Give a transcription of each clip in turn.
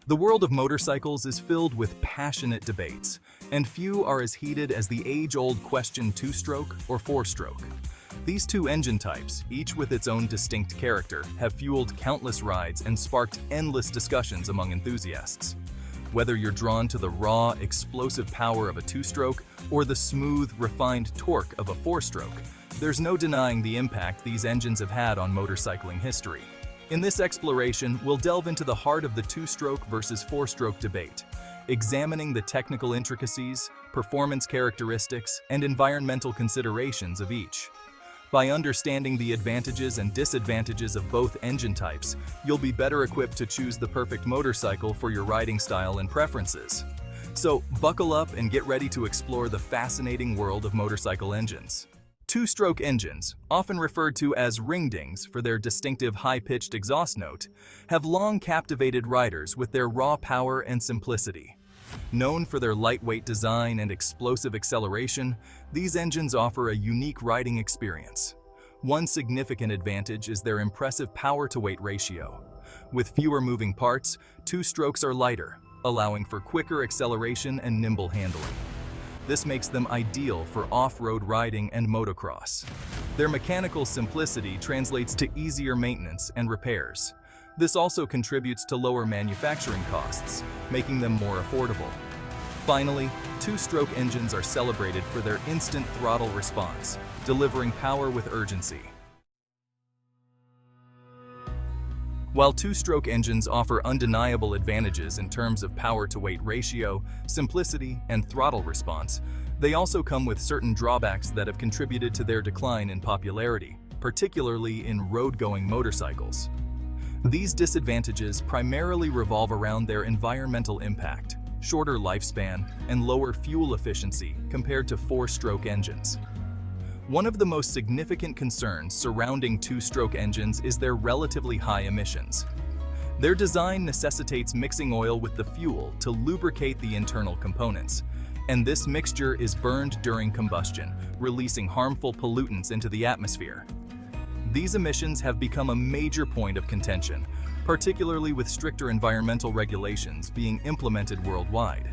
The world of motorcycles is filled with passionate debates, and few are as heated as the age-old question two-stroke or four-stroke. These two engine types, each with its own distinct character, have fueled countless rides and sparked endless discussions among enthusiasts. Whether you're drawn to the raw, explosive power of a two-stroke or the smooth, refined torque of a four-stroke, there's no denying the impact these engines have had on motorcycling history. In this exploration, we'll delve into the heart of the two-stroke versus four-stroke debate, examining the technical intricacies, performance characteristics, and environmental considerations of each. By understanding the advantages and disadvantages of both engine types, you'll be better equipped to choose the perfect motorcycle for your riding style and preferences. So, buckle up and get ready to explore the fascinating world of motorcycle engines. Two-stroke engines, often referred to as ring-dings for their distinctive high-pitched exhaust note, have long captivated riders with their raw power and simplicity. Known for their lightweight design and explosive acceleration, these engines offer a unique riding experience. One significant advantage is their impressive power-to-weight ratio. With fewer moving parts, two-strokes are lighter, allowing for quicker acceleration and nimble handling. This makes them ideal for off-road riding and motocross. Their mechanical simplicity translates to easier maintenance and repairs. This also contributes to lower manufacturing costs, making them more affordable. Finally, two-stroke engines are celebrated for their instant throttle response, delivering power with urgency. While two-stroke engines offer undeniable advantages in terms of power-to-weight ratio, simplicity, and throttle response, they also come with certain drawbacks that have contributed to their decline in popularity, particularly in road-going motorcycles. These disadvantages primarily revolve around their environmental impact, shorter lifespan, and lower fuel efficiency compared to four-stroke engines. One of the most significant concerns surrounding two-stroke engines is their relatively high emissions. Their design necessitates mixing oil with the fuel to lubricate the internal components, and this mixture is burned during combustion, releasing harmful pollutants into the atmosphere. These emissions have become a major point of contention, particularly with stricter environmental regulations being implemented worldwide.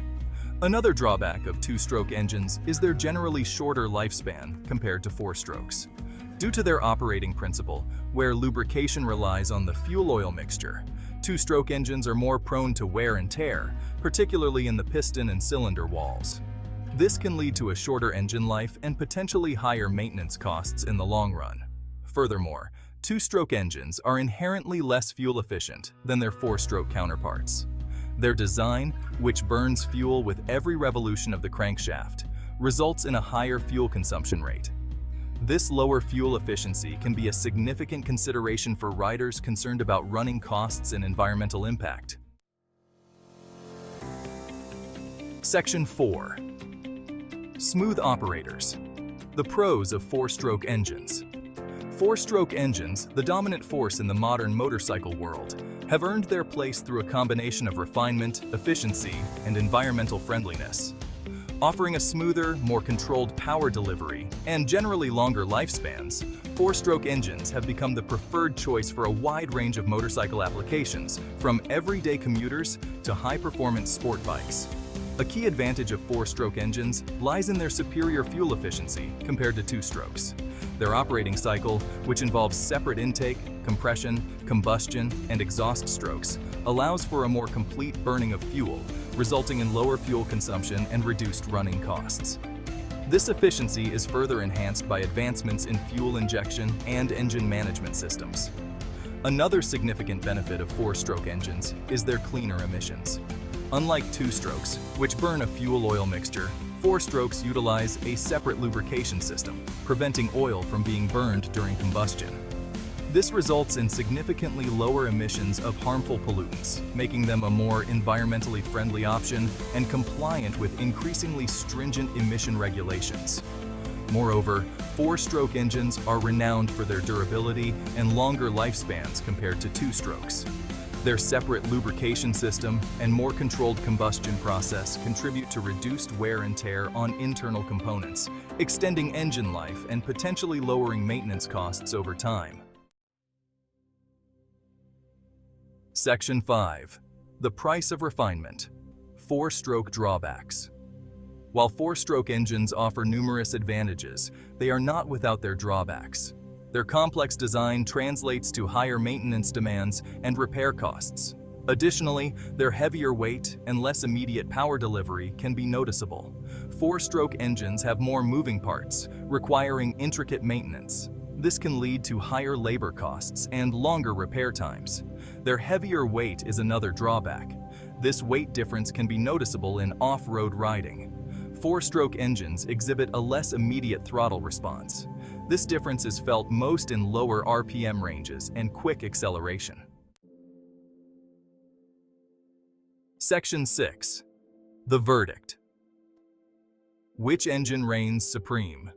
Another drawback of two-stroke engines is their generally shorter lifespan compared to four-strokes. Due to their operating principle, where lubrication relies on the fuel oil mixture, two-stroke engines are more prone to wear and tear, particularly in the piston and cylinder walls. This can lead to a shorter engine life and potentially higher maintenance costs in the long run. Furthermore, two-stroke engines are inherently less fuel efficient than their four-stroke counterparts. Their design, which burns fuel with every revolution of the crankshaft, results in a higher fuel consumption rate. This lower fuel efficiency can be a significant consideration for riders concerned about running costs and environmental impact. Section 4. Smooth operators. The pros of four-stroke engines. Four-stroke engines, the dominant force in the modern motorcycle world, have earned their place through a combination of refinement, efficiency, and environmental friendliness. Offering a smoother, more controlled power delivery and generally longer lifespans, four-stroke engines have become the preferred choice for a wide range of motorcycle applications, from everyday commuters to high-performance sport bikes. A key advantage of four-stroke engines lies in their superior fuel efficiency compared to two-strokes. Their operating cycle, which involves separate intake, compression, combustion, and exhaust strokes, allows for a more complete burning of fuel, resulting in lower fuel consumption and reduced running costs. This efficiency is further enhanced by advancements in fuel injection and engine management systems. Another significant benefit of four-stroke engines is their cleaner emissions. Unlike two-strokes, which burn a fuel oil mixture, four-strokes utilize a separate lubrication system, preventing oil from being burned during combustion. This results in significantly lower emissions of harmful pollutants, making them a more environmentally friendly option and compliant with increasingly stringent emission regulations. Moreover, four-stroke engines are renowned for their durability and longer lifespans compared to two-strokes. Their separate lubrication system and more controlled combustion process contribute to reduced wear and tear on internal components, extending engine life and potentially lowering maintenance costs over time. Section 5. The price of refinement. Four-stroke drawbacks. While four-stroke engines offer numerous advantages, they are not without their drawbacks. Their complex design translates to higher maintenance demands and repair costs. Additionally, their heavier weight and less immediate power delivery can be noticeable. Four-stroke engines have more moving parts, requiring intricate maintenance. This can lead to higher labor costs and longer repair times. Their heavier weight is another drawback. This weight difference can be noticeable in off-road riding. Four-stroke engines exhibit a less immediate throttle response. This difference is felt most in lower RPM ranges and quick acceleration. Section 6. The verdict. Which engine reigns supreme?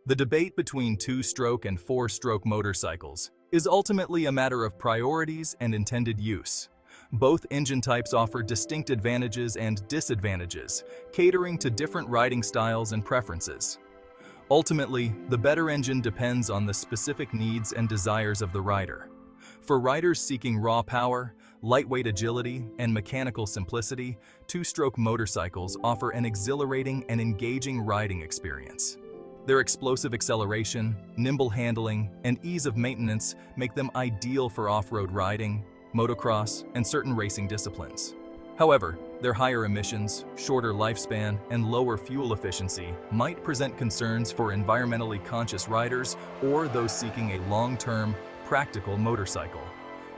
The debate between two-stroke and four-stroke motorcycles is ultimately a matter of priorities and intended use. Both engine types offer distinct advantages and disadvantages, catering to different riding styles and preferences. Ultimately, the better engine depends on the specific needs and desires of the rider. For riders seeking raw power, lightweight agility, and mechanical simplicity, two-stroke motorcycles offer an exhilarating and engaging riding experience. Their explosive acceleration, nimble handling, and ease of maintenance make them ideal for off-road riding, motocross, and certain racing disciplines. However, their higher emissions, shorter lifespan, and lower fuel efficiency might present concerns for environmentally conscious riders or those seeking a long-term, practical motorcycle.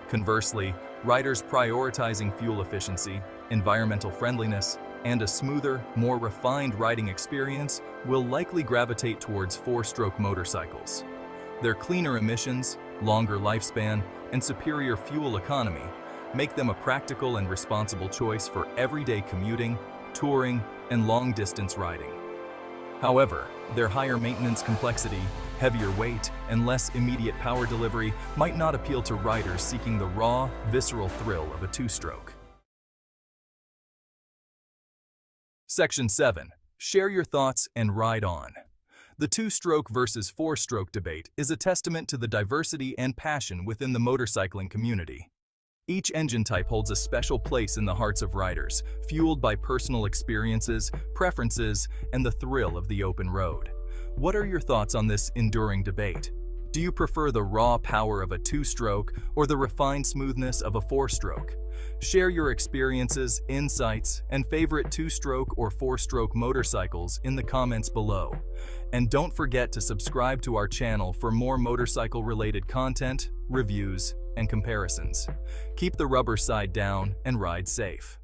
Conversely, riders prioritizing fuel efficiency, environmental friendliness, and a smoother, more refined riding experience will likely gravitate towards four-stroke motorcycles. Their cleaner emissions, longer lifespan, and superior fuel economy make them a practical and responsible choice for everyday commuting, touring, and long-distance riding. However, their higher maintenance complexity, heavier weight, and less immediate power delivery might not appeal to riders seeking the raw, visceral thrill of a two-stroke. Section 7. Share your thoughts and ride on. The two-stroke versus four-stroke debate is a testament to the diversity and passion within the motorcycling community. Each engine type holds a special place in the hearts of riders, fueled by personal experiences, preferences, and the thrill of the open road. What are your thoughts on this enduring debate? Do you prefer the raw power of a two-stroke or the refined smoothness of a four-stroke? Share your experiences, insights, and favorite two-stroke or four-stroke motorcycles in the comments below. And don't forget to subscribe to our channel for more motorcycle-related content, reviews, and comparisons. Keep the rubber side down and ride safe.